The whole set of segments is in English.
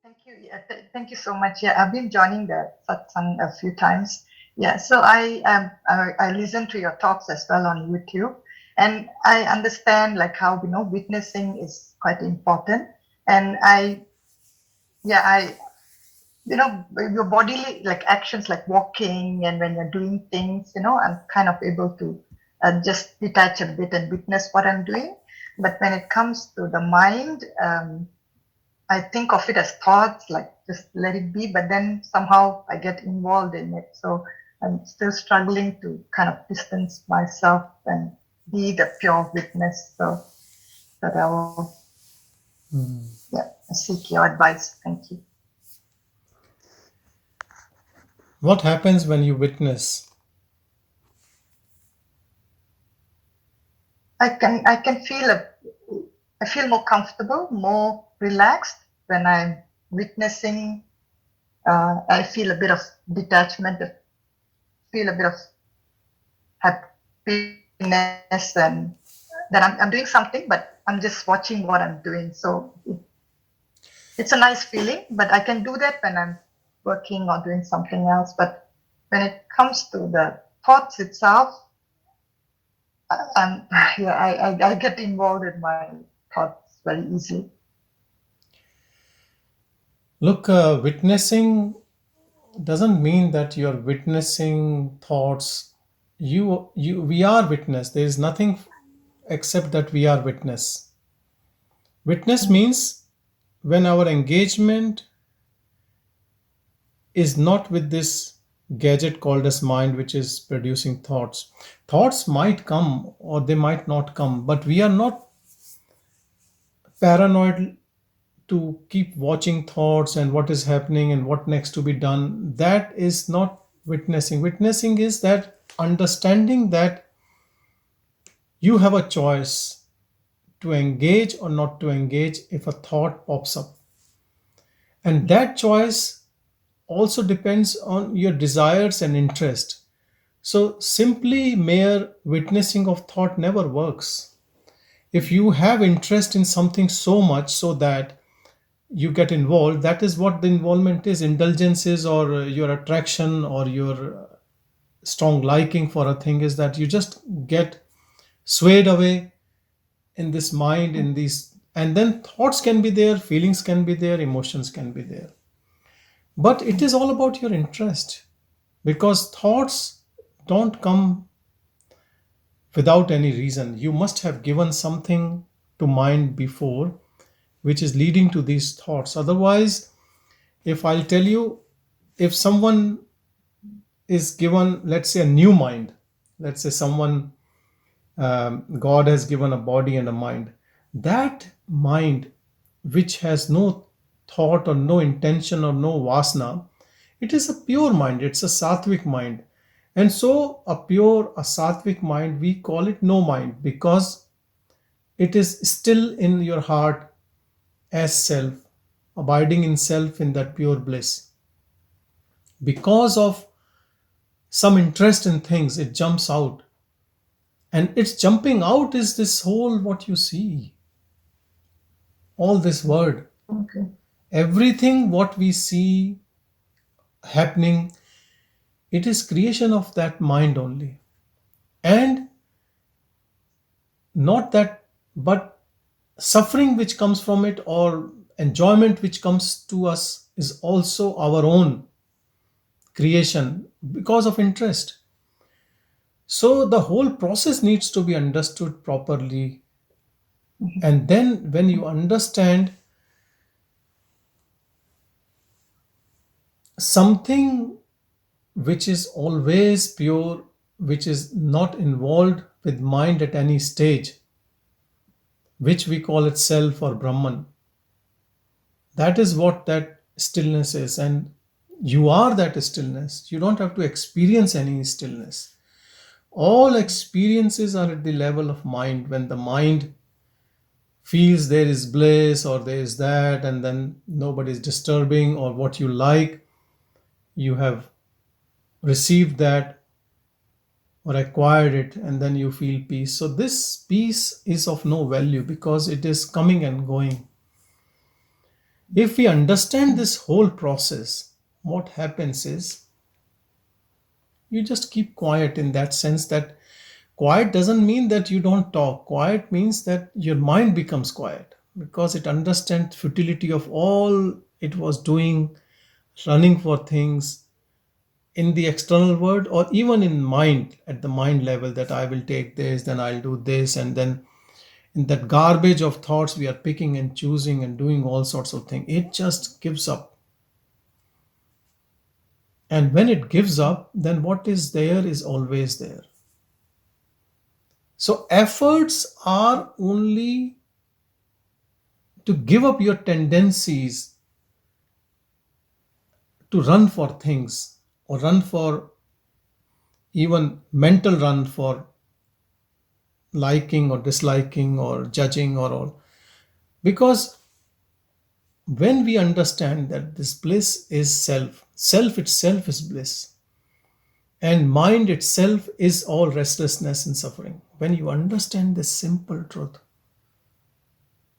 Thank you. Yeah, thank you so much. Yeah, I've been joining the satsang a few times. Yeah, so I listen to your talks as well on YouTube, and I understand like how witnessing is quite important. And I your bodily like actions like walking and when you're doing things, I'm kind of able to just detach a bit and witness what I'm doing. But when it comes to the mind, I think of it as thoughts, like just let it be, but then somehow I get involved in it. So I'm still struggling to kind of distance myself and be the pure witness. So that I will, yeah, seek your advice. Thank you. What happens when you witness? I can I feel more comfortable, more relaxed when I'm witnessing. I feel a bit of detachment, I feel a bit of happiness, and that I'm doing something, but I'm just watching what I'm doing. So it's a nice feeling, but I can do that when I'm working or doing something else. But when it comes to the thoughts itself, I'm, yeah, I get involved in my thoughts very easily. Look, witnessing doesn't mean that you're witnessing thoughts. We are witness. There is nothing except that we are witness. Witness means when our engagement is not with this gadget called as mind, which is producing thoughts. Thoughts might come or they might not come, but we are not paranoid to keep watching thoughts and what is happening and what next to be done. That is not witnessing. Witnessing is that understanding that you have a choice to engage or not to engage if a thought pops up. And that choice also depends on your desires and interest. So, simply mere witnessing of thought never works. If you have interest in something so much so that you get involved, that is what the involvement is. Indulgence is, or your attraction or your strong liking for a thing is that you just get swayed away in this mind, in these, and then thoughts can be there, feelings can be there, emotions can be there. But it is all about your interest, because thoughts don't come without any reason. You must have given something to mind before, which is leading to these thoughts. Otherwise, if I'll tell you, if someone is given, let's say, a new mind, let's say someone, God has given a body and a mind, that mind, which has no thought or no intention or no vasana, it is a pure mind, it's a sattvic mind. And so, a sattvic mind, we call it no mind because it is still in your heart as self, abiding in self in that pure bliss. Because of some interest in things, it jumps out. And its jumping out is this whole what you see, all this word, Okay. everything what we see happening, it is creation of that mind only. And not that, but suffering which comes from it or enjoyment which comes to us is also our own creation because of interest. So the whole process needs to be understood properly. And then when you understand something which is always pure, which is not involved with mind at any stage, which we call it self or Brahman, that is what that stillness is. And you are that stillness. You don't have to experience any stillness. All experiences are at the level of mind. When the mind feels there is bliss or there is that, and then nobody is disturbing, or what you like, you have received that or acquired it, and then you feel peace. So, this peace is of no value because it is coming and going. If we understand this whole process, what happens is you just keep quiet, in that sense that quiet doesn't mean that you don't talk. Quiet means that your mind becomes quiet because it understands futility of all it was doing, running for things in the external world or even in mind, at the mind level, that I will take this, then I'll do this, and then in that garbage of thoughts we are picking and choosing and doing all sorts of things. It just gives up. And when it gives up, then what is there is always there. So efforts are only to give up your tendencies to run for things, or run for, even mental run for liking or disliking or judging or all. Because when we understand that this bliss is self, self itself is bliss, and mind itself is all restlessness and suffering, when you understand this simple truth,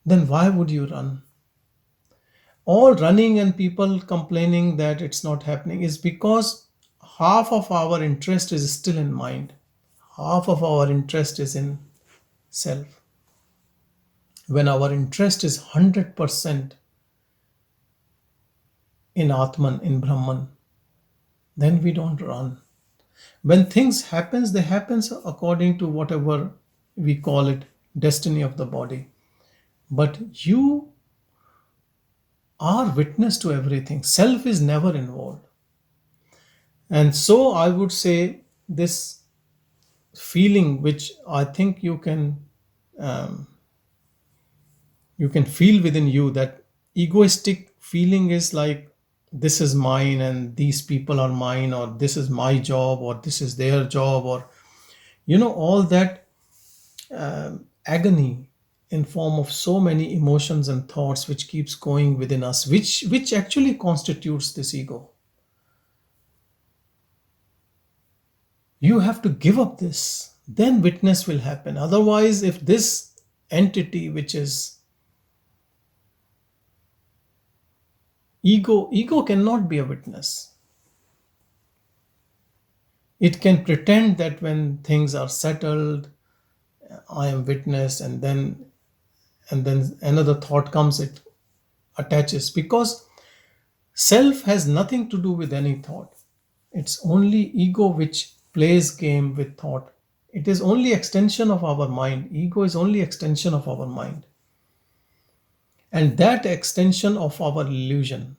then why would you run? All running and people complaining that it's not happening is because half of our interest is still in mind, half of our interest is in self. When our interest is 100% in Atman, in Brahman, then we don't run. When things happens, they happens according to whatever we call it destiny of the body. But you are witness to everything. Self is never involved. And so I would say this feeling, which I think um, you can feel within you, that egoistic feeling is like, this is mine and these people are mine, or this is my job or this is their job, or all that agony in form of so many emotions and thoughts which keeps going within us, which actually constitutes this ego. You have to give up this, then witness will happen. Otherwise, if this entity, which is ego cannot be a witness. It can pretend that when things are settled, I am witness, and then another thought comes, it attaches, because self has nothing to do with any thought. It's only ego which plays game with thought. It is only extension of our mind. Ego is only extension of our mind. And that extension of our illusion,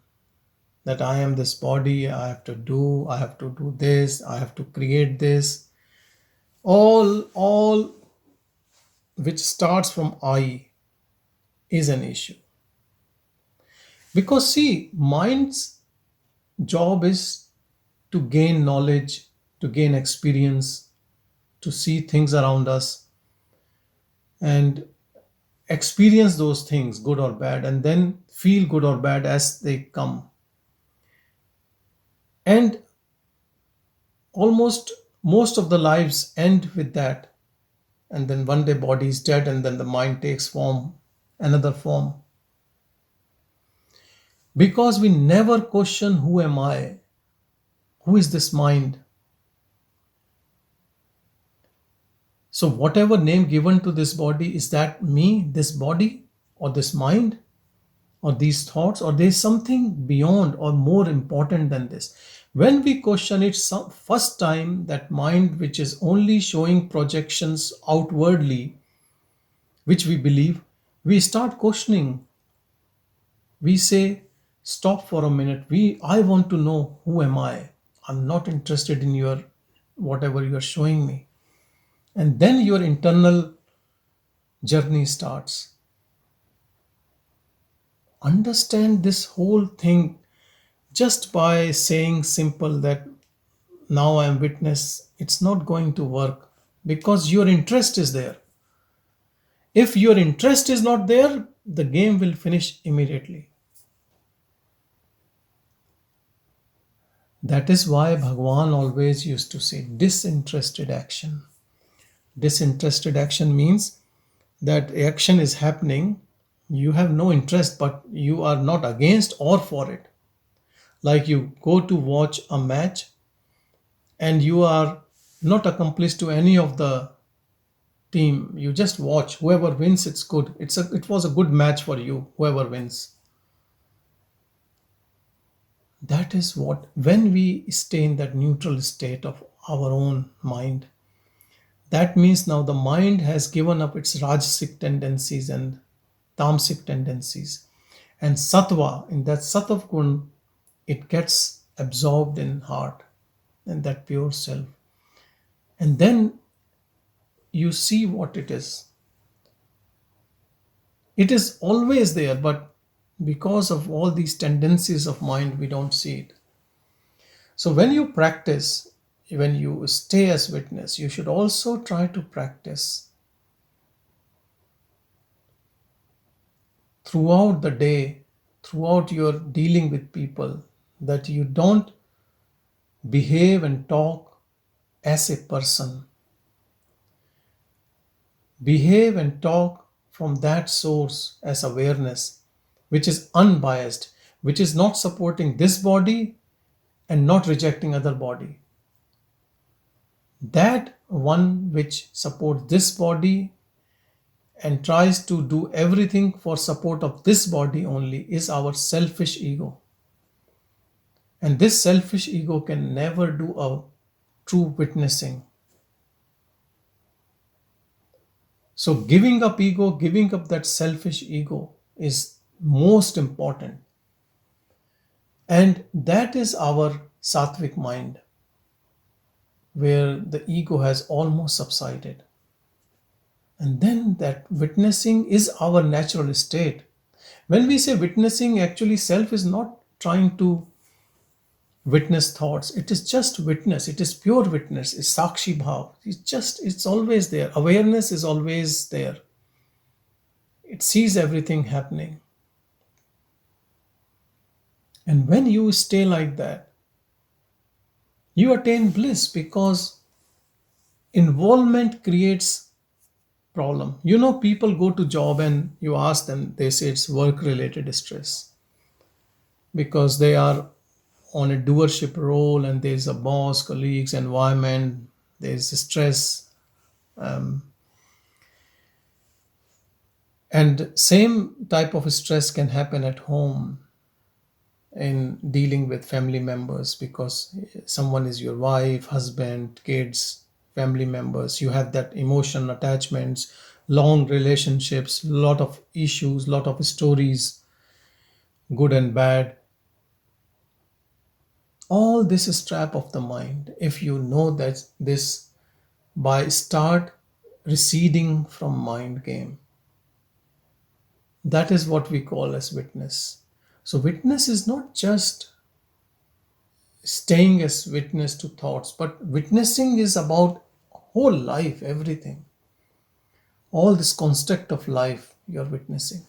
that I am this body, I have to do this, I have to create this, all which starts from I, is an issue. Because see, mind's job is to gain knowledge, to gain experience, to see things around us and experience those things, good or bad, and then feel good or bad as they come. And almost most of the lives end with that. And then one day body is dead, and then the mind takes form, another form. Because we never question, who am I? Who is this mind? So whatever name given to this body, is that me, this body, or this mind, or these thoughts, or there's something beyond or more important than this? When we question it first time, that mind which is only showing projections outwardly, which we believe, we start questioning. We say, stop for a minute. I want to know, who am I? I'm not interested in your whatever you're showing me. And then your internal journey starts. Understand this whole thing just by saying simple that now I am witness. It's not going to work because your interest is there. If your interest is not there, the game will finish immediately. That is why Bhagavan always used to say disinterested action. Disinterested action means that action is happening You have no interest, but you are not against or for it. Like you go to watch a match and you are not accomplice to any of the team. You just watch. Whoever wins, it's good. It was a good match for you. Whoever wins. That is what, when we stay in that neutral state of our own mind, that means now the mind has given up its rajasic tendencies and tamasic tendencies. And sattva, in that sattva gun, it gets absorbed in heart and that pure self. And then you see what it is. It is always there, but because of all these tendencies of mind, we don't see it. So when you practice, when you stay as witness, you should also try to practice throughout the day, throughout your dealing with people, that you don't behave and talk as a person. Behave and talk from that source as awareness, which is unbiased, which is not supporting this body and not rejecting other body. That one which supports this body and tries to do everything for support of this body only is our selfish ego. And this selfish ego can never do a true witnessing. So giving up ego, giving up that selfish ego is most important. And that is our sattvic mind, where the ego has almost subsided. And then that witnessing is our natural state. When we say witnessing, actually self is not trying to witness thoughts. It is just witness. It is pure witness. It's sakshi bhav. It's always there. Awareness is always there. It sees everything happening. And when you stay like that, you attain bliss, because involvement creates problem. People go to job and you ask them, they say it's work related stress, because they are on a doership role and there's a boss, colleagues, environment, there's stress. And same type of stress can happen at home in dealing with family members, because someone is your wife, husband, kids, family members. You have that emotion attachments, long relationships, lot of issues, lot of stories, good and bad. All this is trap of the mind. If you know that this, by start receding from mind game, that is what we call as witness. So witness is not just staying as witness to thoughts, but witnessing is about whole life, everything, all this construct of life you're witnessing.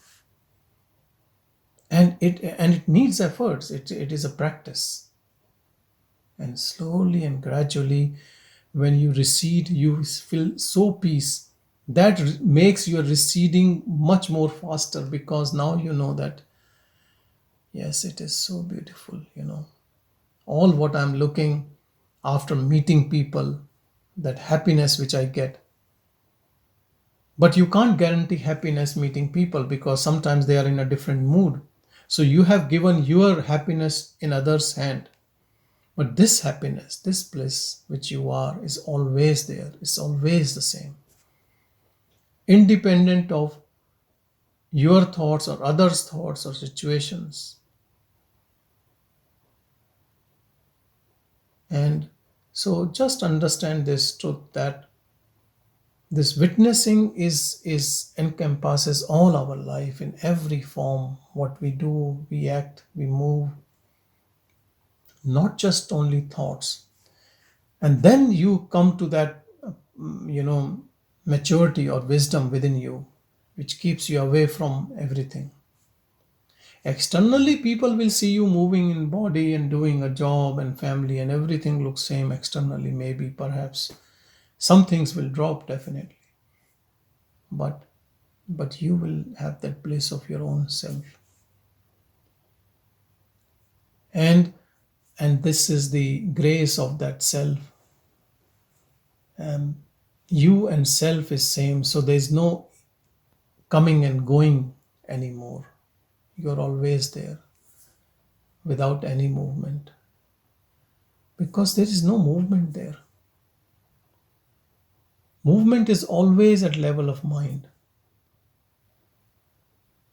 And it needs efforts. It is a practice. And slowly and gradually, when you recede, you feel so peace. That makes your receding much more faster, because now you know that yes, it is so beautiful. All what I'm looking after meeting people, that happiness which I get. But you can't guarantee happiness meeting people, because sometimes they are in a different mood. So you have given your happiness in others' hand. But this happiness, this bliss which you are, is always there. It's always the same. Independent of your thoughts or others' thoughts or situations. And so just understand this truth, that this witnessing is encompasses all our life in every form. What we do, we act, we move, not just only thoughts. And then you come to that maturity or wisdom within you, which keeps you away from everything. Externally, people will see you moving in body and doing a job and family, and everything looks same externally. Maybe perhaps some things will drop, definitely, but but you will have that bliss of your own self. And this is the grace of that self. You and self is same, so there is no coming and going anymore. You're always there without any movement, because there is no movement there. Movement is always at level of mind.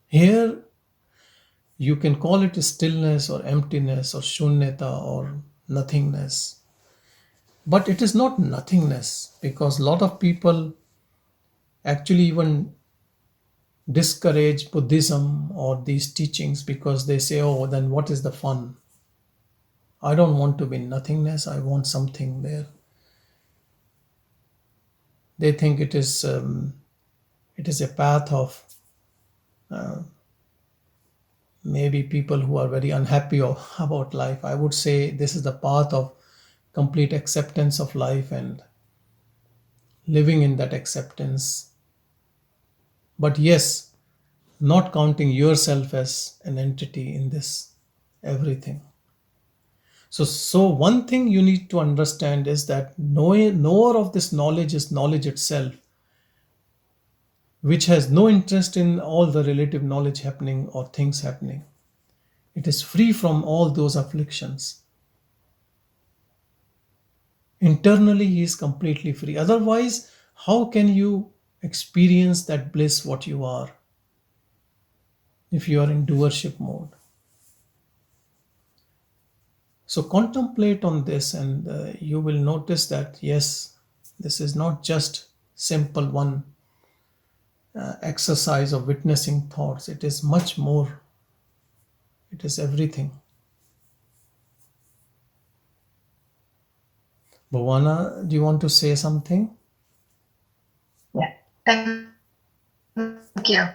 Here you can call it stillness or emptiness or shunyata or nothingness, but it is not nothingness, because a lot of people actually even discourage Buddhism or these teachings because they say, oh, then what is the fun? I don't want to be nothingness, I want something there. They think it is a path of maybe people who are very unhappy about life. I would say this is the path of complete acceptance of life and living in that acceptance. But yes, not counting yourself as an entity in this everything. So one thing you need to understand is that knower of this knowledge is knowledge itself, which has no interest in all the relative knowledge happening or things happening. It is free from all those afflictions. Internally, he is completely free. Otherwise, how can you experience that bliss what you are if you are in doership mode? So contemplate on this, and you will notice that yes, this is not just simple one exercise of witnessing thoughts. It is much more. It is everything. Bhavana, do you want to say something? Yeah. Thank you.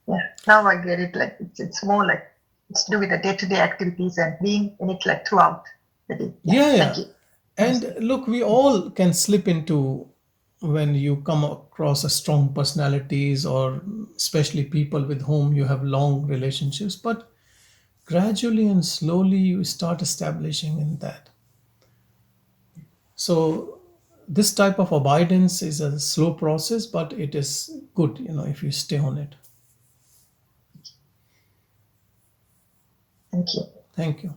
Yeah. Now I get it. Like it's more like it's to do with the day-to-day activities and being in it like throughout the day. Yeah. Yeah, Thank yeah. you. And Namaste. look, we all can slip into, when you come across a strong personalities or especially people with whom you have long relationships, but gradually and slowly you start establishing in that. So this type of abidance is a slow process, but it is good, if you stay on it. Thank you. Thank you.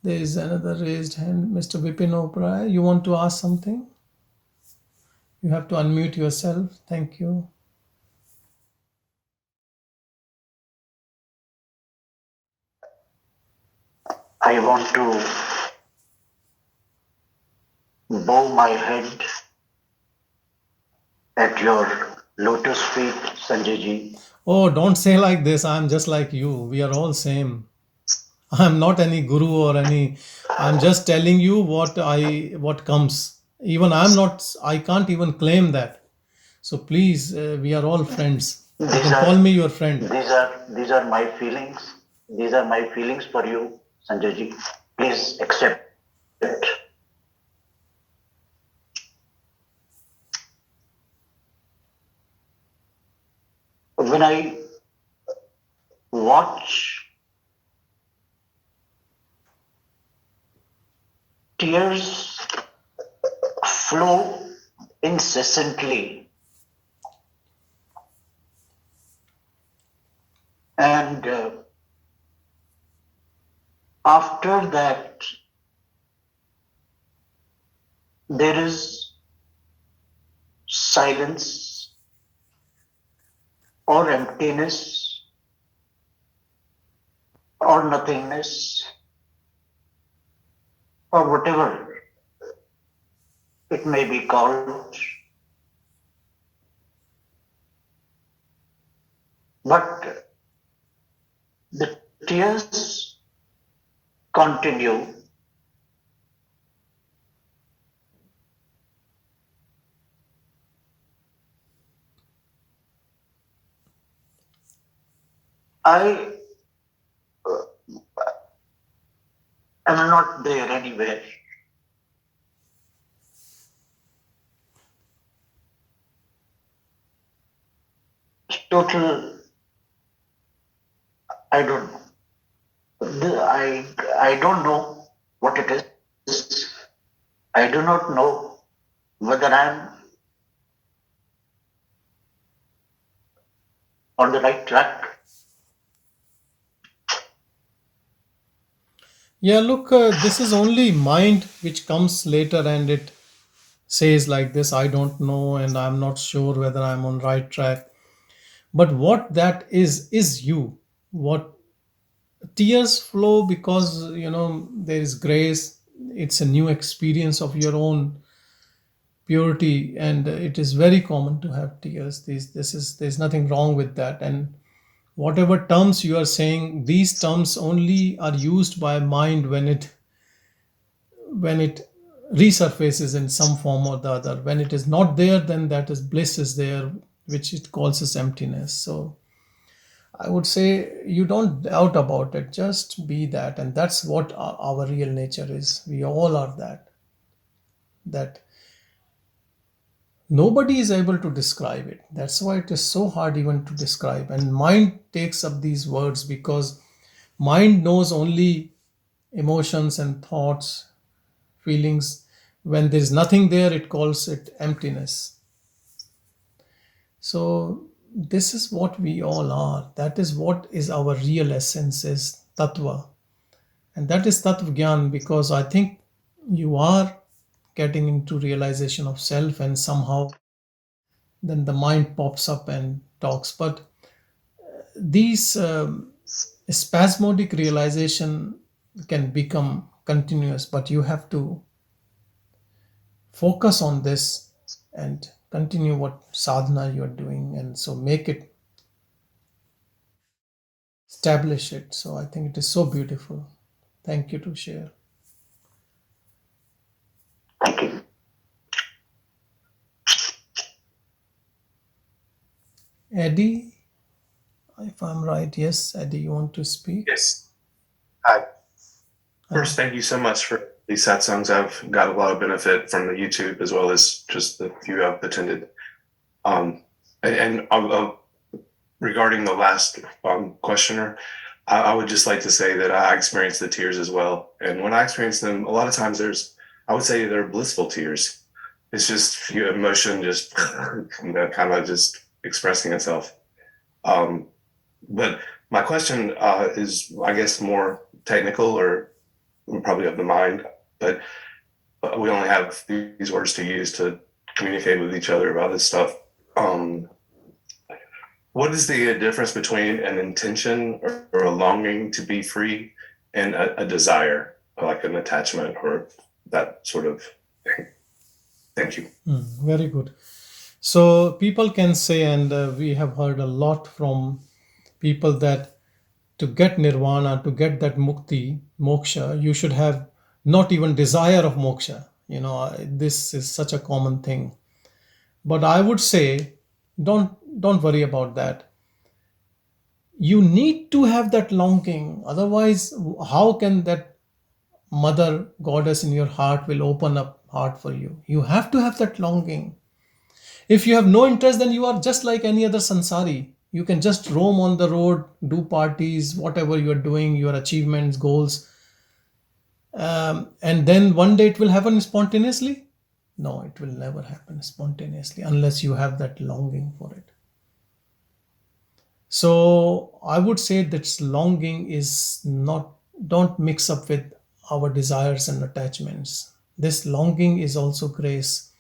There is another raised hand, Mr. Vipin Oberoi. You want to ask something? You have to unmute yourself. Thank you. I want to bow my head at your lotus feet, Sanjay ji. Oh, don't say like this. I'm just like you. We are all same. I'm not any guru or any. I'm just telling you what comes. Even I can't even claim that. So please, we are all friends. You These can call are me your friend. these are my feelings. These are my feelings for you, Sanjay ji. Please accept. When I watch tears flow incessantly, and after that there is silence or emptiness or nothingness or whatever it may be called. But the tears continue. I am not there anywhere. total, I don't know. I don't know what it is. I do not know whether I'm on the right track. Yeah, look, this is only mind which comes later and it says like this, I don't know and I'm not sure whether I'm on right track. But what that is you. What tears flow because there is grace. It's a new experience of your own purity, and it is very common to have tears. There's nothing wrong with that. And whatever terms you are saying, these terms only are used by mind when it resurfaces in some form or the other. When it is not there, then that is bliss is there, which it calls as emptiness. So I would say you don't doubt about it, just be that. And that's what our real nature is. We all are that nobody is able to describe it. That's why it is so hard even to describe. And mind takes up these words because mind knows only emotions and thoughts, feelings. When there's nothing there, it calls it emptiness. So this is what we all are. That is what is our real essence, is tattva. And that is tattva gyan, because I think you are getting into realization of self, and somehow then the mind pops up and talks. But these spasmodic realization can become continuous, but you have to focus on this and continue what sadhana you're doing, and so make it, establish it. So I think it is so beautiful. Thank you to share. Thank you. Eddie, if I'm right, yes, Eddie, you want to speak? Yes. First, thank you so much for these satsangs. I've got a lot of benefit from the YouTube as well as just the few I've attended. Regarding the last questioner, I would just like to say that I experienced the tears as well. And when I experience them, a lot of times I would say they're blissful tears. It's just emotion just kind of just expressing itself. But my question is, I guess, more technical or probably of the mind, but we only have these words to use to communicate with each other about this stuff. What is the difference between an intention or a longing to be free and a desire, like an attachment or that sort of thing? Thank you. Very good. So people can say, and we have heard a lot from people, that to get nirvana, to get that mukti, moksha, you should have not even desire of moksha. This is such a common thing. But I would say, don't worry about that. You need to have that longing. Otherwise, how can that mother goddess in your heart will open up heart for you? You have to have that longing. If you have no interest, then you are just like any other sansari. You can just roam on the road, do parties, whatever you are doing, your achievements, goals. And then one day it will happen spontaneously? No, it will never happen spontaneously unless you have that longing for it. So I would say that longing is not, don't mix up with our desires and attachments. This longing is also grace.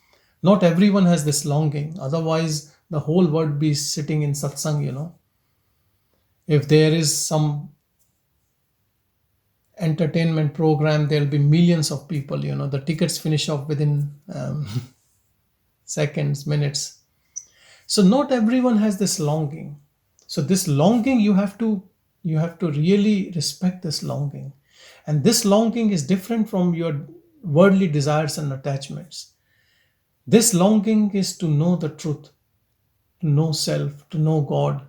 Not everyone has this longing. Otherwise, the whole world be sitting in satsang. If there is some entertainment program, there'll be millions of people. The tickets finish off within seconds, minutes. So not everyone has this longing. So this longing, you have to really respect this longing. And this longing is different from your worldly desires and attachments. This longing is to know the truth, to know self, to know God,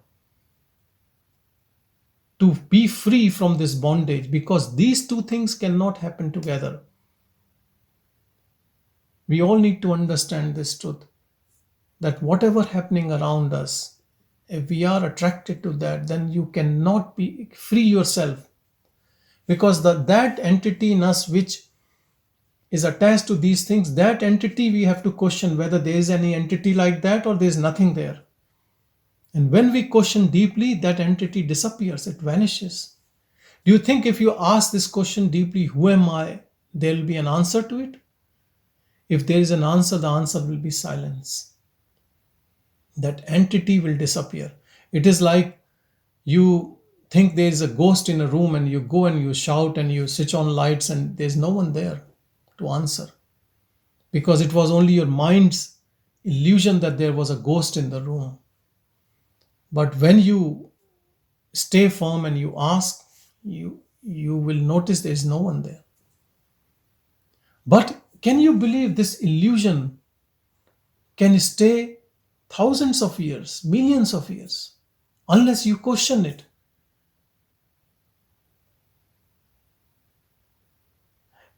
to be free from this bondage, because these two things cannot happen together. We all need to understand this truth, that whatever happening around us, if we are attracted to that, then you cannot be free yourself, because that entity in us which is attached to these things, that entity we have to question whether there is any entity like that or there is nothing there. And when we question deeply, that entity disappears, it vanishes. Do you think if you ask this question deeply, who am I, there will be an answer to it? If there is an answer, the answer will be silence. That entity will disappear. It is like you think there is a ghost in a room and you go and you shout and you switch on lights and there's no one there to answer, because it was only your mind's illusion that there was a ghost in the room. But when you stay firm and you ask, you will notice there is no one there. But can you believe this illusion can stay thousands of years, millions of years, unless you question it?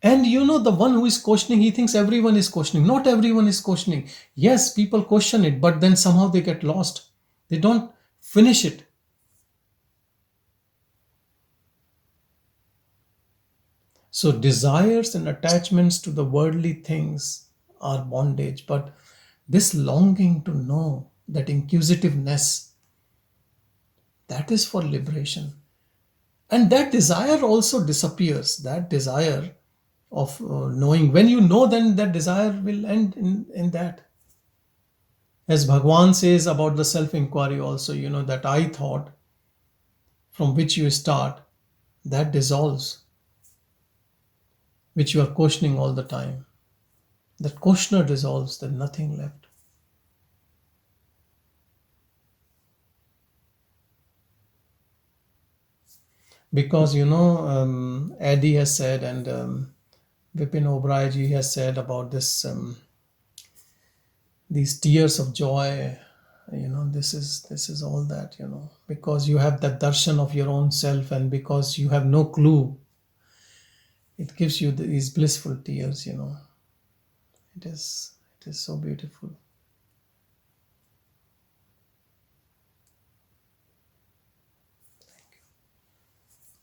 And the one who is questioning, he thinks everyone is questioning. Not everyone is questioning. Yes, people question it, but then somehow they get lost. They don't finish it. So desires and attachments to the worldly things are bondage, but this longing to know, that inquisitiveness, that is for liberation. And that desire also disappears. That desire of knowing, when you know, then that desire will end in that. As Bhagavan says about the self-inquiry also, that I thought from which you start, that dissolves, which you are questioning all the time. That questioner dissolves, then nothing left. Because, Eddie has said, and Vipin Oberoi has said about this, these tears of joy, this is all that, because you have that darshan of your own self, and because you have no clue, it gives you these blissful tears. It is so beautiful.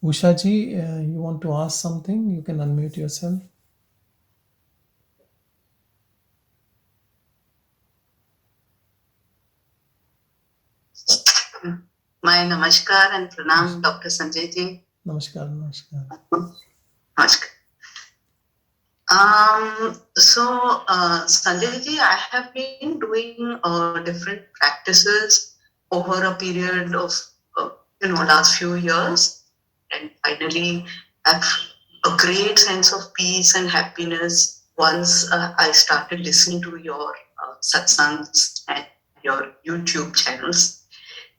Usha ji, you want to ask something? You can unmute yourself. My namaskar and pranam, Dr. Sanjay ji. Namaskar. Namaskar. Sanjay ji, I have been doing different practices over a period of last few years, and finally have a great sense of peace and happiness once I started listening to your satsangs and your YouTube channels.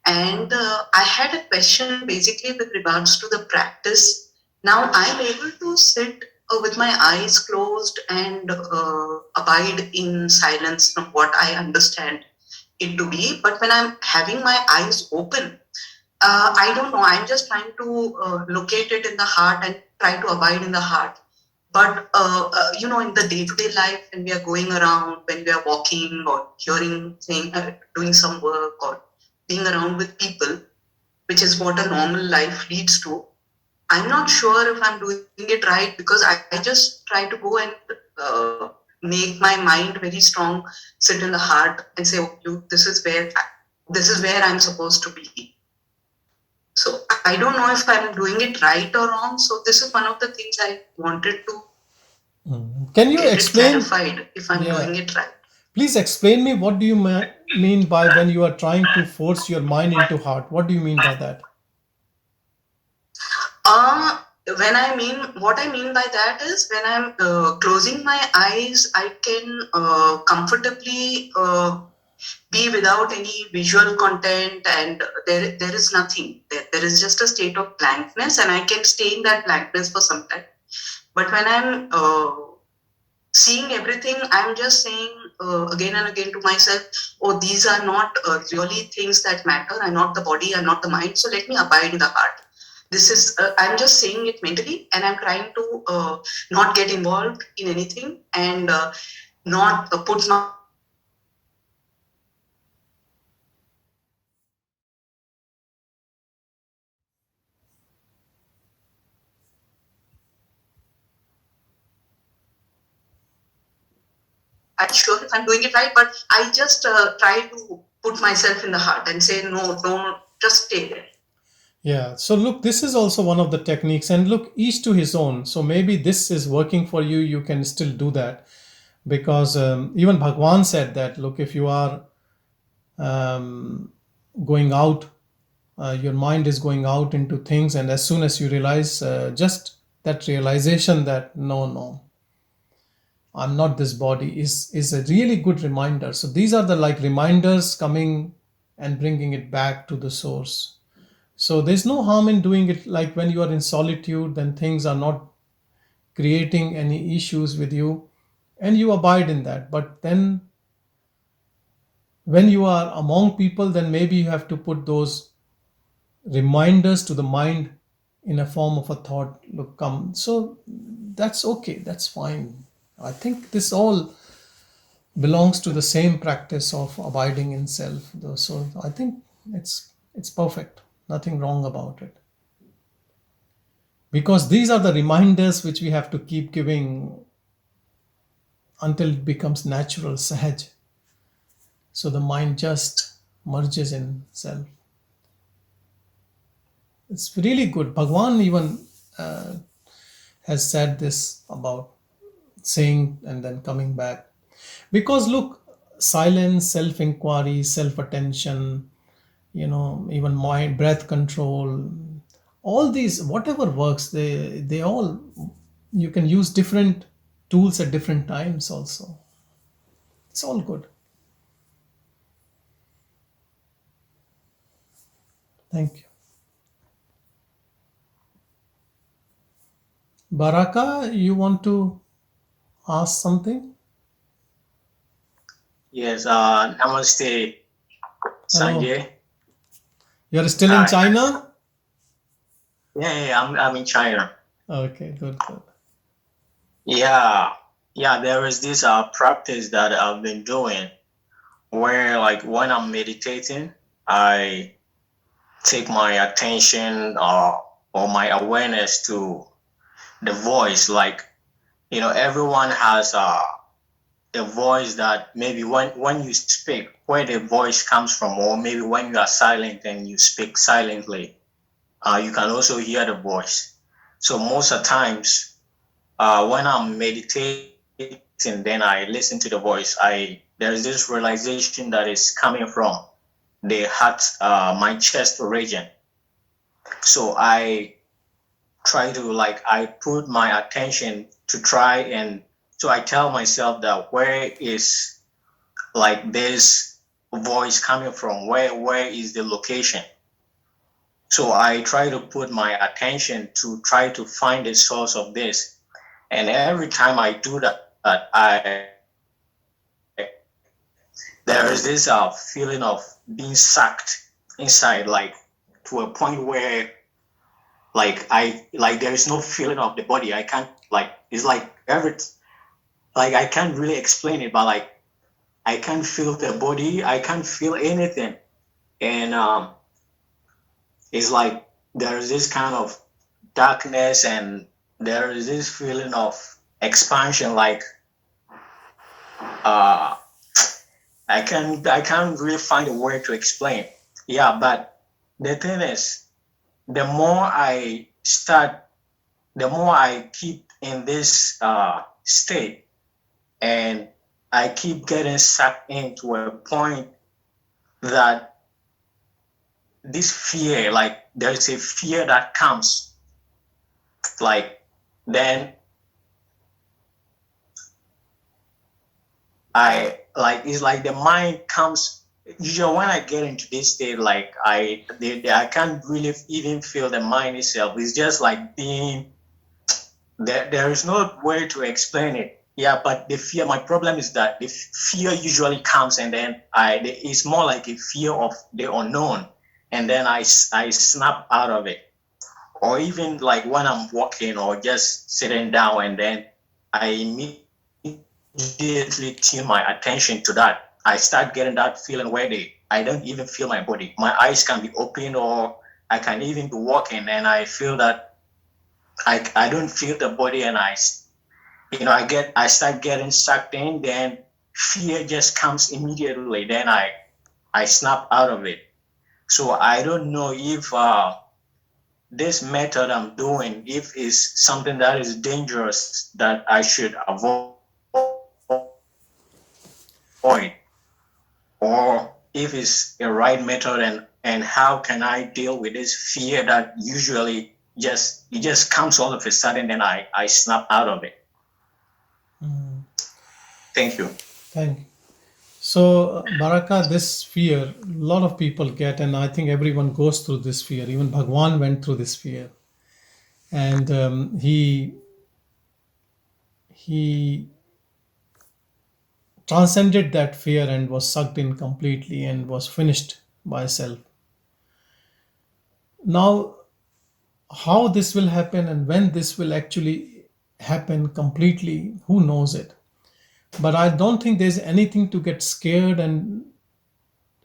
And I had a question basically with regards to the practice. Now I'm able to sit with my eyes closed and abide in silence from what I understand it to be. But when I'm having my eyes open, I don't know, I'm just trying to locate it in the heart and try to abide in the heart. But, in the day-to-day life, when we are going around, when we are walking or hearing, doing some work or being around with people, which is what a normal life leads to, I'm not sure if I'm doing it right, because I just try to go and make my mind very strong, sit in the heart and say, oh, this is where I'm supposed to be. So I don't know if I'm doing it right or wrong. So this is one of the things I wanted to Can you explain? Clarified if I'm doing it right. Please explain me, what do you mean by when you are trying to force your mind into heart? What do you mean by that? What I mean by that is, when I'm closing my eyes, I can comfortably be without any visual content, and there is nothing. There is just a state of blankness, and I can stay in that blankness for some time. But when I'm seeing everything, I'm just saying again and again to myself, oh, these are not really things that matter. I'm not the body, I'm not the mind. So let me abide in the heart. This is, I'm just saying it mentally, and I'm trying to not get involved in anything, and not put my I'm sure if I'm doing it right, but I just try to put myself in the heart and say, no, don't, just stay there. Yeah. So look, this is also one of the techniques, and look, each to his own. So maybe this is working for you. You can still do that, because even Bhagavan said that, look, if you are going out, your mind is going out into things, and as soon as you realize, just that realization that no, I'm not this body, is a really good reminder. So these are the like reminders coming and bringing it back to the source. So there's no harm in doing it, like when you are in solitude, then things are not creating any issues with you, and you abide in that. But then when you are among people, then maybe you have to put those reminders to the mind in a form of a thought, look, come. So that's okay, that's fine. I think this all belongs to the same practice of abiding in self, though. So I think it's perfect, nothing wrong about it, because these are the reminders which we have to keep giving until it becomes natural, sahaj. So the mind just merges in self. It's really good. Bhagwan even has said this about saying and then coming back. Because look, silence, self inquiry, self attention, even mind, breath control, all these, whatever works, they all, you can use different tools at different times also. It's all good. Thank you. Baraka, you want to ask something? Yes, Namaste, Hello. Sanjay. You're still in Hi. China? Yeah, I'm in China. Okay, good. Yeah, there is this practice that I've been doing where, like, when I'm meditating, I take my attention or my awareness to the voice. Like, everyone has a voice that maybe when you speak, where the voice comes from, or maybe when you are silent and you speak silently, you can also hear the voice. So most of the times, when I'm meditating, then I listen to the voice. There's this realization that is coming from the heart, my chest region. So I try to, like, I put my attention to try, and so I tell myself that where is, like, this voice coming from? Where is the location? So I try to put my attention to try to find the source of this. And every time I do that, there is this feeling of being sucked inside, like, to a point where, like, there is no feeling of the body. I can't, like, it's like I can't really explain it, but, like, I can't feel the body. I can't feel anything. And it's like there is this kind of darkness, and there is this feeling of expansion, like, I can't really find a word to explain. Yeah, but the thing is, the more I keep in this state, and I keep getting sucked into a point that this fear, like, there's a fear that comes, like, then it's like the mind comes. Usually when I get into this state, like, I can't really even feel the mind itself. It's just like being there is no way to explain it. Yeah, but the fear, my problem is that the fear usually comes, and then it's more like a fear of the unknown, and then I snap out of it. Or even, like, when I'm walking or just sitting down, and then I immediately tune my attention to that. I start getting that feeling where I don't even feel my body. My eyes can be open, or I can even be walking, and I feel that I don't feel the body, and I start getting sucked in. Then fear just comes immediately. Then I snap out of it. So I don't know if this method I'm doing, if it's something that is dangerous that I should avoid, or if it's a right method, and how can I deal with this fear that usually just comes all of a sudden, then I snap out of it. Thank you. Thank you. So, Baraka, this fear, a lot of people get, and I think everyone goes through this fear. Even Bhagavan went through this fear. And he transcended that fear and was sucked in completely and was finished by self. Now, how this will happen and when this will actually happen completely, who knows it? But I don't think there's anything to get scared, and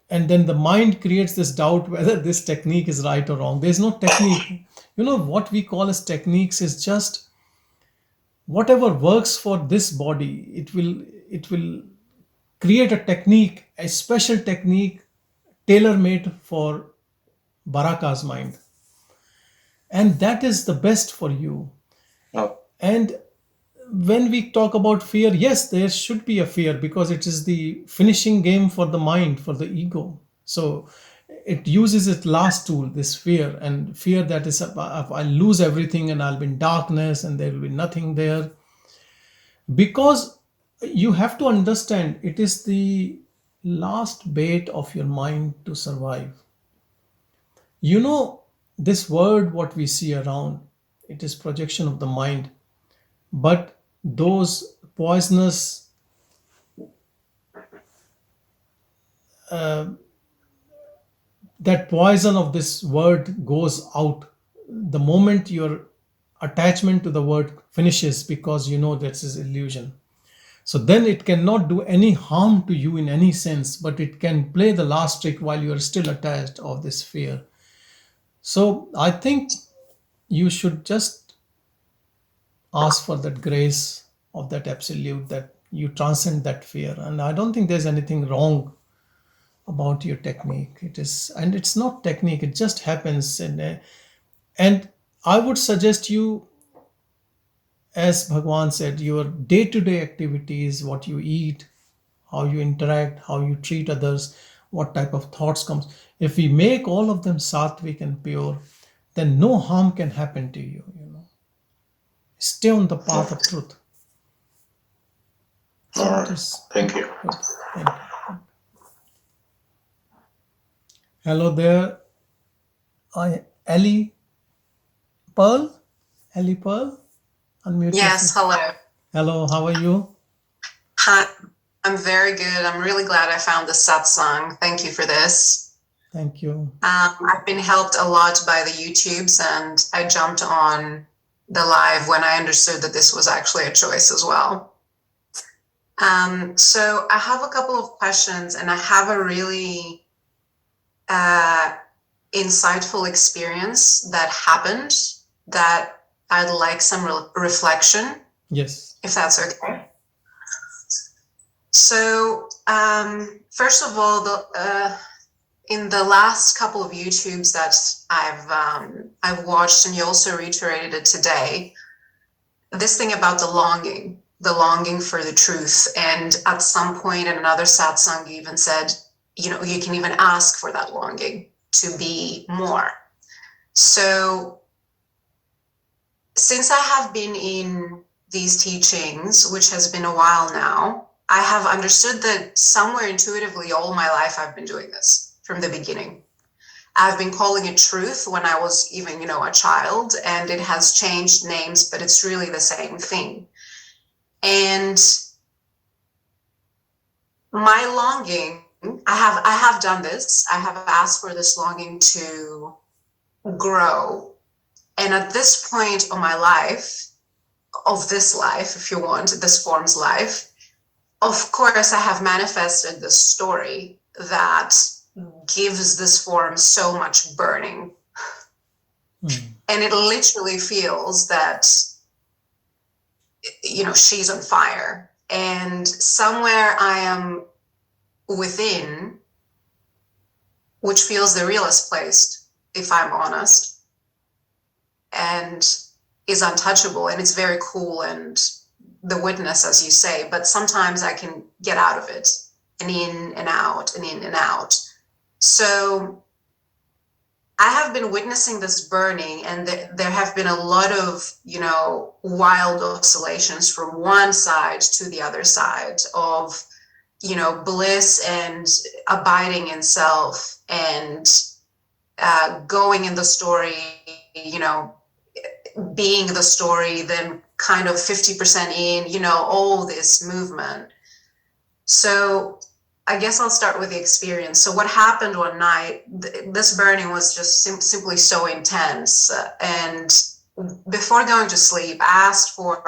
then the mind creates this doubt whether this technique is right or wrong. There's no technique. What we call as techniques is just whatever works for this body. It will create a technique, a special technique tailor-made for Baraka's mind, and that is the best for you. Oh. And when we talk about fear, yes, there should be a fear, because it is the finishing game for the mind, for the ego. So it uses its last tool, this fear, and fear that is, I'll lose everything and I'll be in darkness and there will be nothing there. Because you have to understand, it is the last bait of your mind to survive. This word, what we see around, it is projection of the mind. But those poisonous that poison of this word goes out the moment your attachment to the word finishes, because this is illusion. So then it cannot do any harm to you in any sense, but it can play the last trick while you are still attached of this fear. So I think you should just ask for that grace of that absolute, that you transcend that fear. And I don't think there's anything wrong about your technique. And it's not technique, it just happens. And I would suggest you, as Bhagavan said, your day-to-day activities, what you eat, how you interact, how you treat others, what type of thoughts comes. If we make all of them sattvic and pure, then no harm can happen to you. Stay on the path of truth. So All right. Thank you. Thank you. Hello there. Ellie Pearl? Ellie Pearl? Unmute Yes, yourself. hello. Hello, how are you? Hi, I'm very good. I'm really glad I found the satsang. Thank you for this. Thank you. I've been helped a lot by the YouTubes, and I jumped on the live when I understood that this was actually a choice as well. So I have a couple of questions, and I have a really insightful experience that happened that I'd like some reflection. Yes. If that's okay. So, first of all, in the last couple of YouTubes that I've watched, and you also reiterated it today, this thing about the longing for the truth. And at some point in another satsang, you even said, you can even ask for that longing to be more. So, since I have been in these teachings, which has been a while now, I have understood that somewhere intuitively all my life I've been doing this from the beginning. I've been calling it truth when I was even, a child, and it has changed names, but it's really the same thing. And my longing, I have done this. I have asked for this longing to grow. And at this point of my life, of this life, if you want, this form's life, of course, I have manifested this story that gives this form so much burning. And it literally feels that, she's on fire. And somewhere I am within, which feels the realest place, if I'm honest, and is untouchable, and it's very cool and the witness, as you say, but sometimes I can get out of it, and in and out and in and out. So I have been witnessing this burning, and there have been a lot of, wild oscillations from one side to the other side of, bliss and abiding in self, and going in the story, being the story, then kind of 50% in, all this movement. So I guess I'll start with the experience. So what happened one night, this burning was just simply so intense. And before going to sleep, I asked for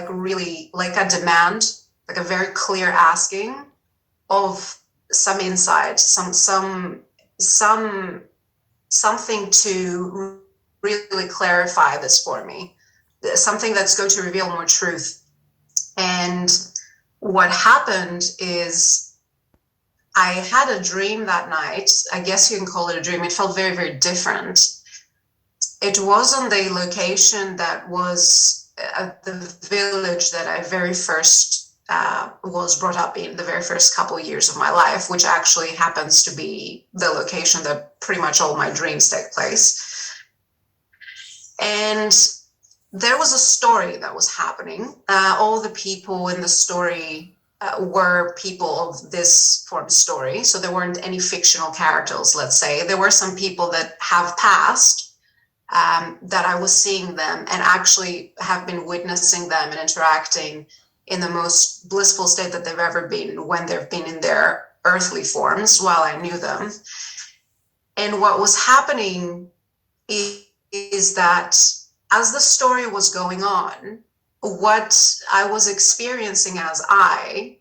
really a demand, like a very clear asking of some insight, something to really clarify this for me, something that's going to reveal more truth. And what happened is I had a dream that night. I guess you can call it a dream. It felt very, very different. It was on the location that was the village that I very first was brought up in, the very first couple of years of my life, which actually happens to be the location that pretty much all my dreams take place. And there was a story that was happening. All the people in the story were people of this form story. So there weren't any fictional characters, let's say. There were some people that have passed, that I was seeing them and actually have been witnessing them and interacting in the most blissful state that they've ever been when they've been in their earthly forms while I knew them. And what was happening is that as the story was going on, what I was experiencing as I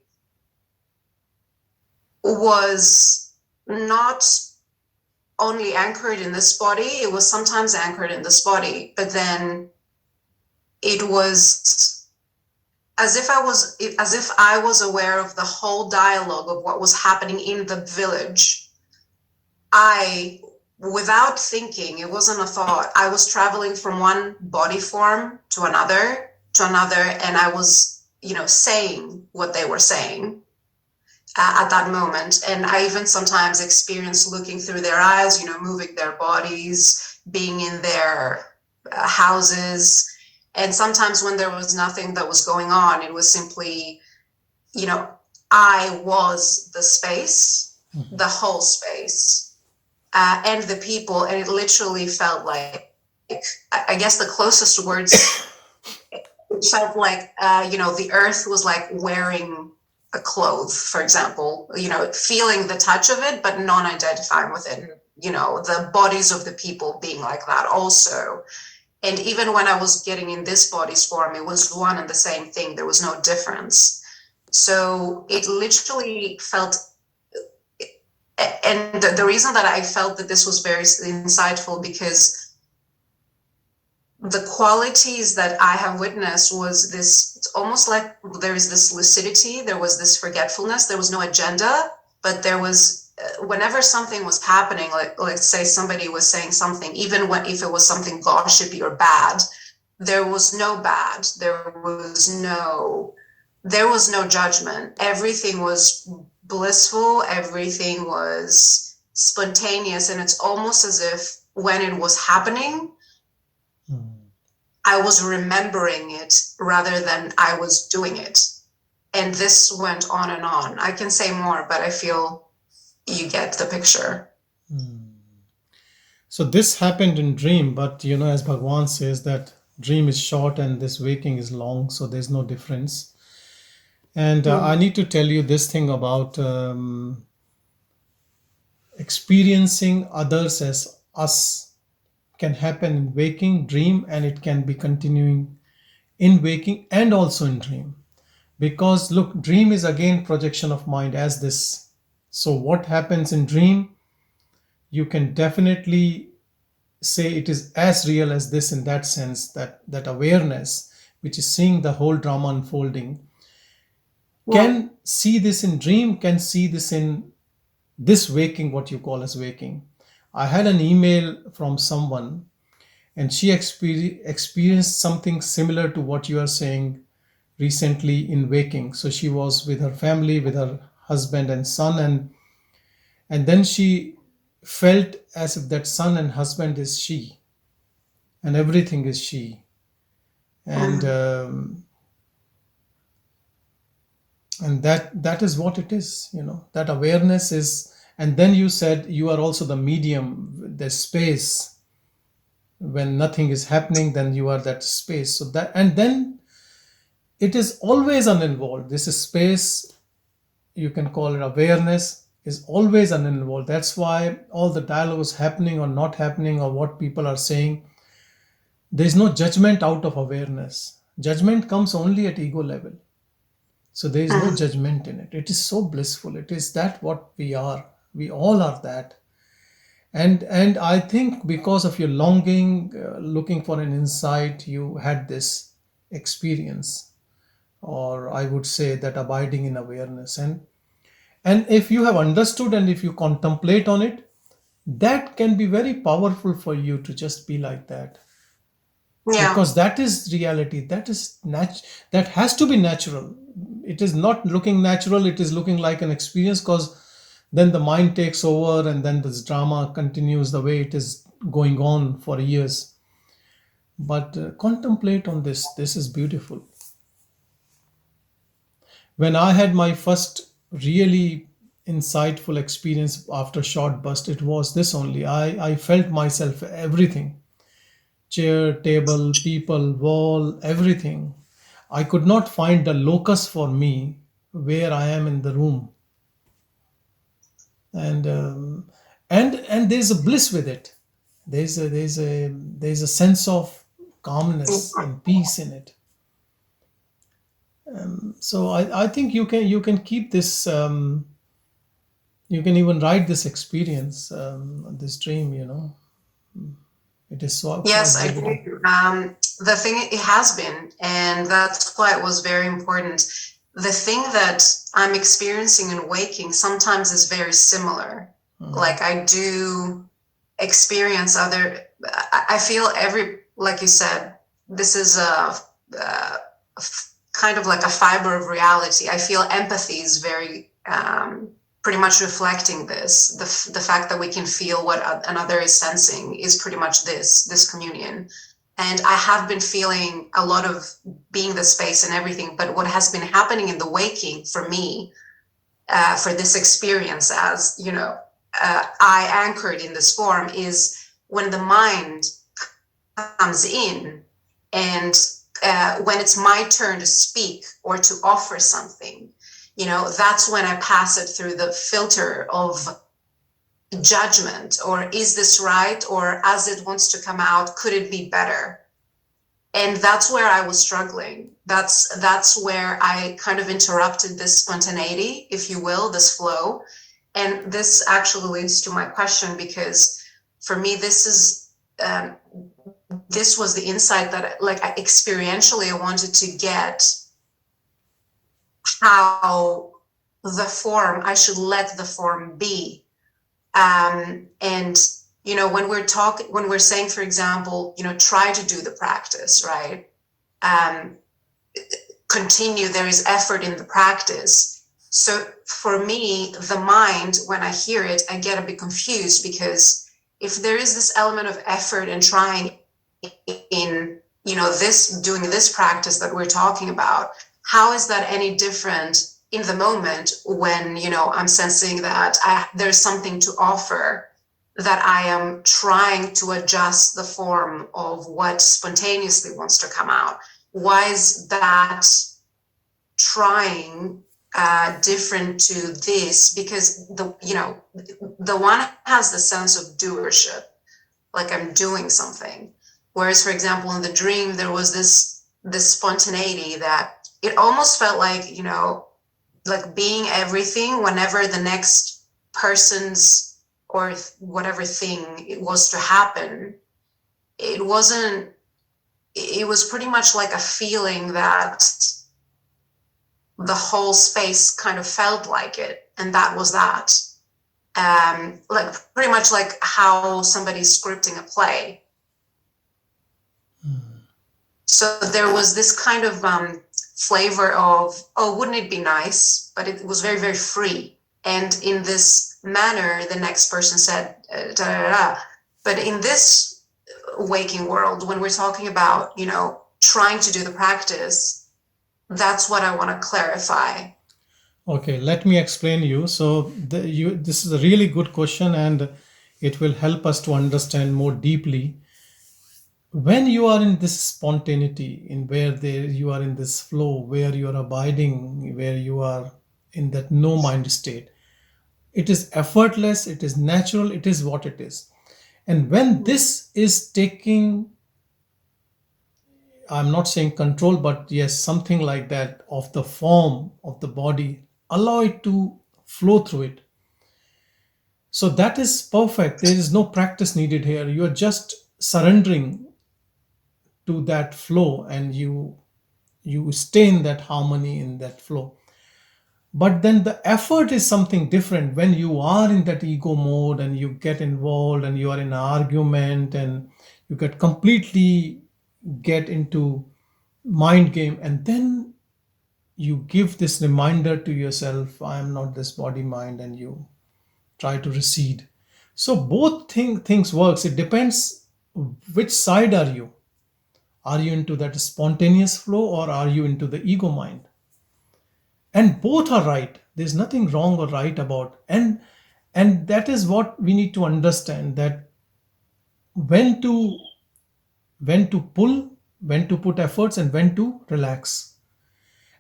was not only anchored in this body, it was sometimes anchored in this body, but then it was as if I was aware of the whole dialogue of what was happening in the village. I, without thinking, it wasn't a thought, I was traveling from one body form to another, and I was, saying what they were saying at that moment. And I even sometimes experienced looking through their eyes, moving their bodies, being in their houses. And sometimes when there was nothing that was going on, it was simply, I was the space, the whole space, and the people. And it literally felt like, I guess the closest words, it felt like, the earth was like wearing a cloth, for example, feeling the touch of it, but non-identifying with it, the bodies of the people being like that also. And even when I was getting in this body's form, it was one and the same thing. There was no difference. So it literally felt, and the reason that I felt that this was very insightful, because the qualities that I have witnessed was this, it's almost like there is this lucidity, there was this forgetfulness, there was no agenda, but there was, whenever something was happening, like let's say somebody was saying something, even if it was something gossipy or bad, there was no bad, there was no judgment. Everything was blissful, everything was spontaneous, and it's almost as if when it was happening, I was remembering it rather than I was doing it. And this went on and on. I can say more, but I feel you get the picture. So this happened in dream, but as Bhagavan says, that dream is short and this waking is long, so there's no difference. And I need to tell you this thing about experiencing others as us can happen in waking, dream, and it can be continuing in waking and also in dream. Because look, dream is again projection of mind as this. So what happens in dream, you can definitely say it is as real as this, in that sense, that awareness, which is seeing the whole drama unfolding. can see this in dream, can see this in this waking, what you call as waking. I had an email from someone, and she experienced something similar to what you are saying recently in waking. So she was with her family, with her husband and son, and then she felt as if that son and husband is she, and everything is she. And that is what it is, that awareness is. And then you said you are also the medium, the space. When nothing is happening, then you are that space. So that, and then it is always uninvolved. This is space, you can call it awareness, is always uninvolved. That's why all the dialogue is happening or not happening, or what people are saying, there's no judgment out of awareness. Judgment comes only at ego level. So there is no judgment in it. It is so blissful. It is that what we are. We all are that. And I think because of your longing, looking for an insight, you had this experience, or I would say that abiding in awareness. And if you have understood and if you contemplate on it, that can be very powerful for you to just be like that. Yeah. Because that is reality. That is that has to be natural. It is not looking natural. It is looking like an experience, because then the mind takes over, and then this drama continues the way it is going on for years. But contemplate on this. This is beautiful. When I had my first really insightful experience after short burst, it was this only. I felt myself, everything. Chair, table, people, wall, everything. I could not find the locus for me where I am in the room. And there's a bliss with it. There's a sense of calmness and peace in it. So I think you can keep this. You can even write this experience, this dream. It is so. Yes, I do. The thing it has been, and that's why it was very important. The thing that I'm experiencing and waking sometimes is very similar. Like I do experience I feel like you said, this is a kind of like a fiber of reality. I feel empathy is very pretty much reflecting this. The fact that we can feel what another is sensing is pretty much this communion. And I have been feeling a lot of being the space and everything, but what has been happening in the waking for me, for this experience, as I anchored in this form, is when the mind comes in, and when it's my turn to speak or to offer something, that's when I pass it through the filter of judgment, or is this right, or as it wants to come out, could it be better? And that's where I was struggling. That's where I kind of interrupted this spontaneity, if you will, this flow. And this actually leads to my question, because for me, this was the insight that, like, experientially I wanted to get, how the form, I should let the form be. And when we're saying, for example, try to do the practice, right? Continue, there is effort in the practice. So for me, the mind, when I hear it, I get a bit confused, because if there is this element of effort and trying in, doing this practice that we're talking about, how is that any different in the moment when, I'm sensing that there's something to offer, that I am trying to adjust the form of what spontaneously wants to come out? Why is that trying different to this? Because the one has the sense of doership, like I'm doing something. Whereas, for example, in the dream, there was this spontaneity that it almost felt like, like being everything whenever the next person's or whatever thing it was to happen. It was pretty much like a feeling that the whole space kind of felt like it, and that was that. Like pretty much like how somebody's scripting a play. So there was this kind of flavor of, oh, wouldn't it be nice? But it was very, very free. And in this manner, the next person said, da, da, da. But in this waking world, when we're talking about, trying to do the practice, that's what I want to clarify. Okay, let me explain you. So this is a really good question, and it will help us to understand more deeply. When you are in this spontaneity, in where you are in this flow, where you are abiding, where you are in that no mind state, it is effortless, it is natural, it is what it is. And when this is taking, I'm not saying control, but yes, something like that, of the form of the body, allow it to flow through it. So that is perfect. There is no practice needed here. You are just surrendering to that flow, and you stay in that harmony, in that flow. But then the effort is something different when you are in that ego mode and you get involved and you are in an argument and you get into mind game, and then you give this reminder to yourself, I am not this body mind, and you try to recede. So both things works. It depends which side are you. Are you into that spontaneous flow, or are you into the ego mind? And both are right. There's nothing wrong or right about. And that is what we need to understand, that when to pull, when to put efforts, and when to relax.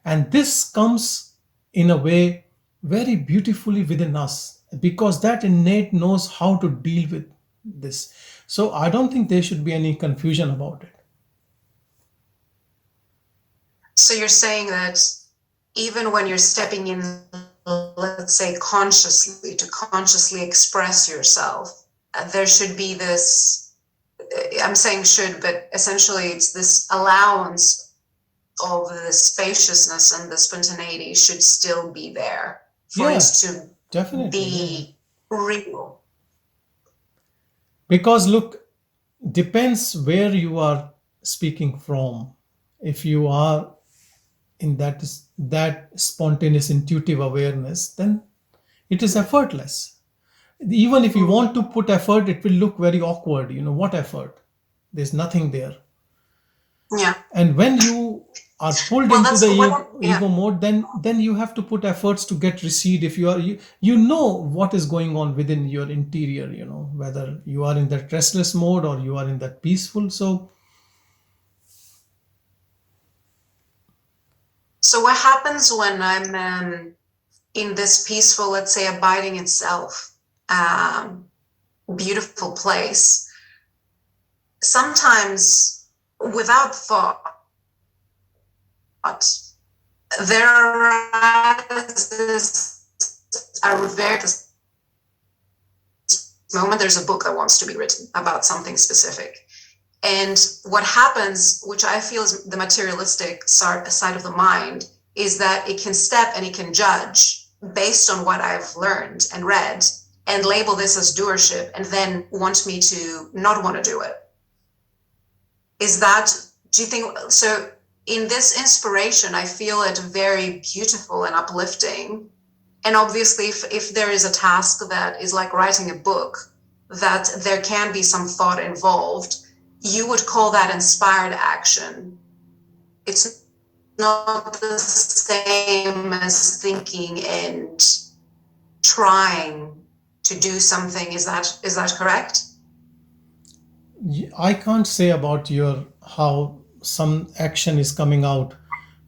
And this comes in a way very beautifully within us, because that innate knows how to deal with this. So I don't think there should be any confusion about it. So you're saying that even when you're stepping in, let's say consciously, to consciously express yourself, there should be this, I'm saying should, but essentially it's this allowance of the spaciousness and the spontaneity should still be there for it to definitely be real. Because look, depends where you are speaking from. If you are in that spontaneous intuitive awareness, then it is effortless. Even if you want to put effort, it will look very awkward. What effort? There's nothing there. Yeah. And when you are pulled into the ego mode, then you have to put efforts to get recede. If you are, you know what is going on within your interior, whether you are in that restless mode or you are in that peaceful. So what happens when I'm in this peaceful, let's say, abiding itself, beautiful place? Sometimes, without thought, there arises a very moment. There's a book that wants to be written about something specific. And what happens, which I feel is the materialistic side of the mind, is that it can step and it can judge based on what I've learned and read and label this as doership and then want me to not want to do it. Do you think, so in this inspiration, I feel it very beautiful and uplifting. And obviously, if there is a task that is like writing a book, that there can be some thought involved, you would call that inspired action. It's not the same as thinking and trying to do something. Is that correct? I can't say about how some action is coming out,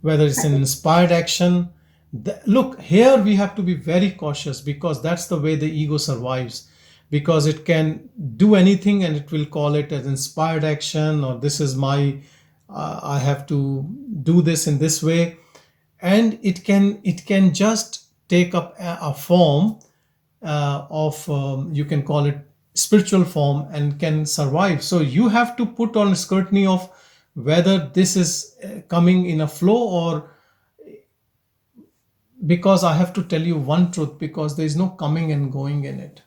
whether it's an inspired action. Look, here we have to be very cautious, because that's the way the ego survives. Because it can do anything and it will call it as inspired action, or this is my, I have to do this in this way. And it can just take up a form of, you can call it spiritual form, and can survive. So you have to put on scrutiny of whether this is coming in a flow, or because I have to tell you one truth, because there is no coming and going in it.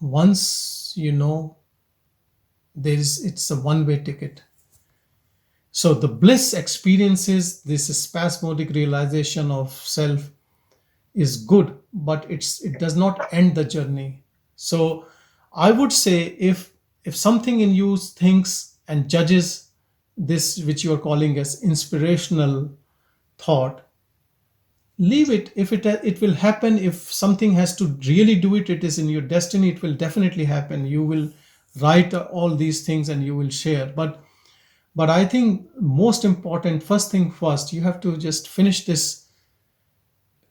Once you know, it's a one-way ticket. So the bliss experiences, this spasmodic realization of self is good, but it does not end the journey. So I would say, if something in you thinks and judges this, which you are calling as inspirational thought, leave it. If it will happen, if something has to really do it, it is in your destiny, it will definitely happen. You will write all these things and you will share. But I think most important, first thing first, you have to just finish this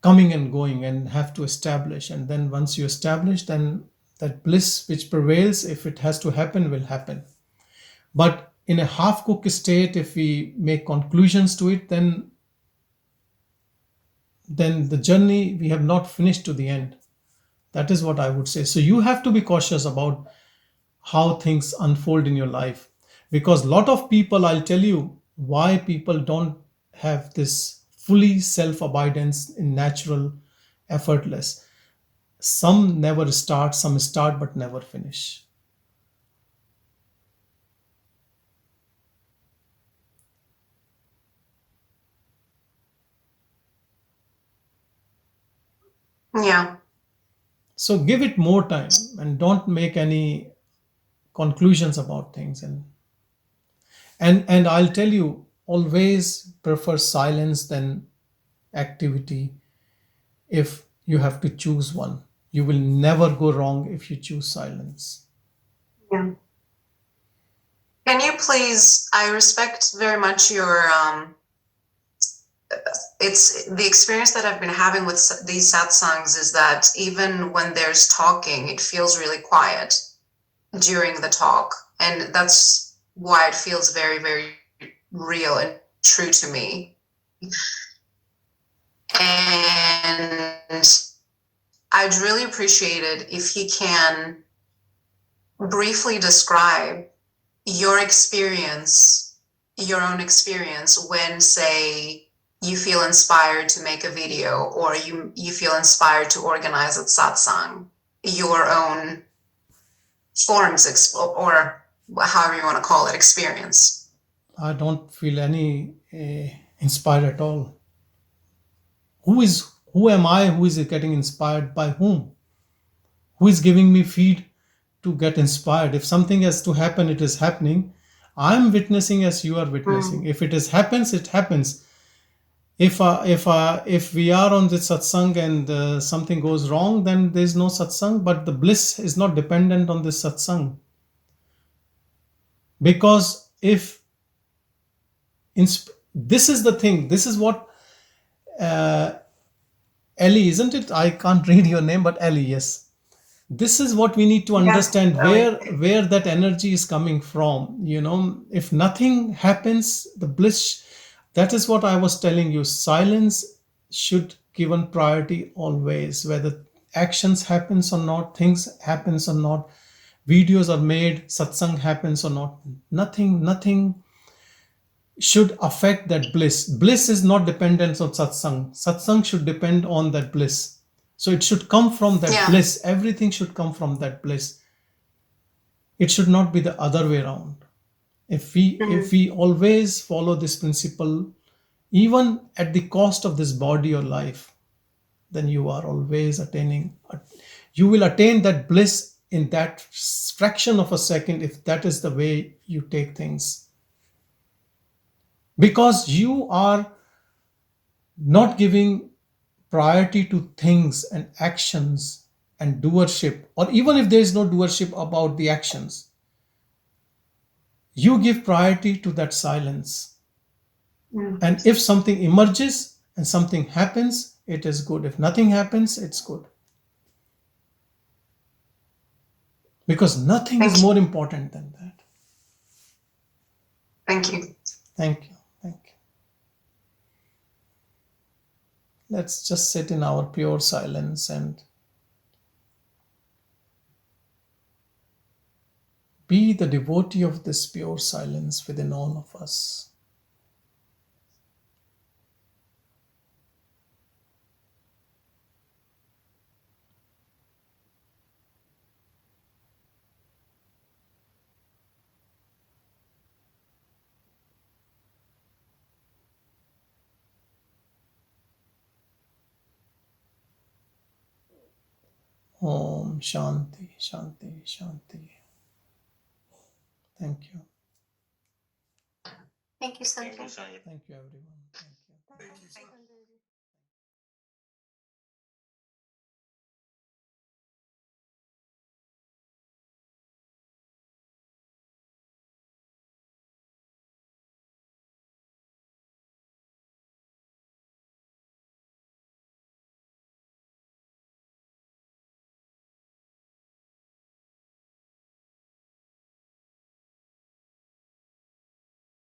coming and going and have to establish. And then once you establish, then that bliss which prevails, if it has to happen, will happen. But in a half-cooked state, if we make conclusions to it, then the journey, we have not finished to the end. That is what I would say. So you have to be cautious about how things unfold in your life, because a lot of people, I'll tell you why people don't have this fully self-abidance in natural, effortless. Some never start, some start but never finish. Yeah. So give it more time and don't make any conclusions about things. And I'll tell you, always prefer silence than activity. If you have to choose one, you will never go wrong if you choose silence. Yeah. Can you please, I respect very much your, it's the experience that I've been having with these satsangs is that even when there's talking, it feels really quiet during the talk. And that's why it feels very, very real and true to me. And I'd really appreciate it if he can briefly describe your experience, your own experience when, say, you feel inspired to make a video or you feel inspired to organize a satsang, your own forms or however you want to call it, experience. I don't feel any inspired at all. Who am I? Who is getting inspired by whom? Who is giving me feed to get inspired? If something has to happen, it is happening. I'm witnessing as you are witnessing. If it happens, it happens. If we are on this satsang and something goes wrong, then there is no satsang. But the bliss is not dependent on this satsang, because if this is the thing, this is what Ellie, isn't it? I can't read your name, but Ellie, yes. This is what we need to understand, where that energy is coming from. If nothing happens, the bliss, that is what I was telling you. Silence should given priority always, whether actions happens or not, things happens or not, videos are made, satsang happens or not. Nothing should affect that bliss. Bliss is not dependent on satsang. Satsang should depend on that bliss. So it should come from that bliss. Everything should come from that bliss. It should not be the other way around. If we always follow this principle, even at the cost of this body or life, then you are always you will attain that bliss in that fraction of a second, if that is the way you take things. Because you are not giving priority to things and actions and doership, or even if there is no doership about the actions, you give priority to that silence. And if something emerges and something happens, it is good. If nothing happens, it's good. Because nothing is more important than that. Thank you. Thank you. Let's just sit in our pure silence and be the devotee of this pure silence within all of us. Om Shanti, Shanti, Shanti. Thank you. Thank you, Thank you, Sanjay. Sanjay. Thank you, everyone. Thank you. Thank you.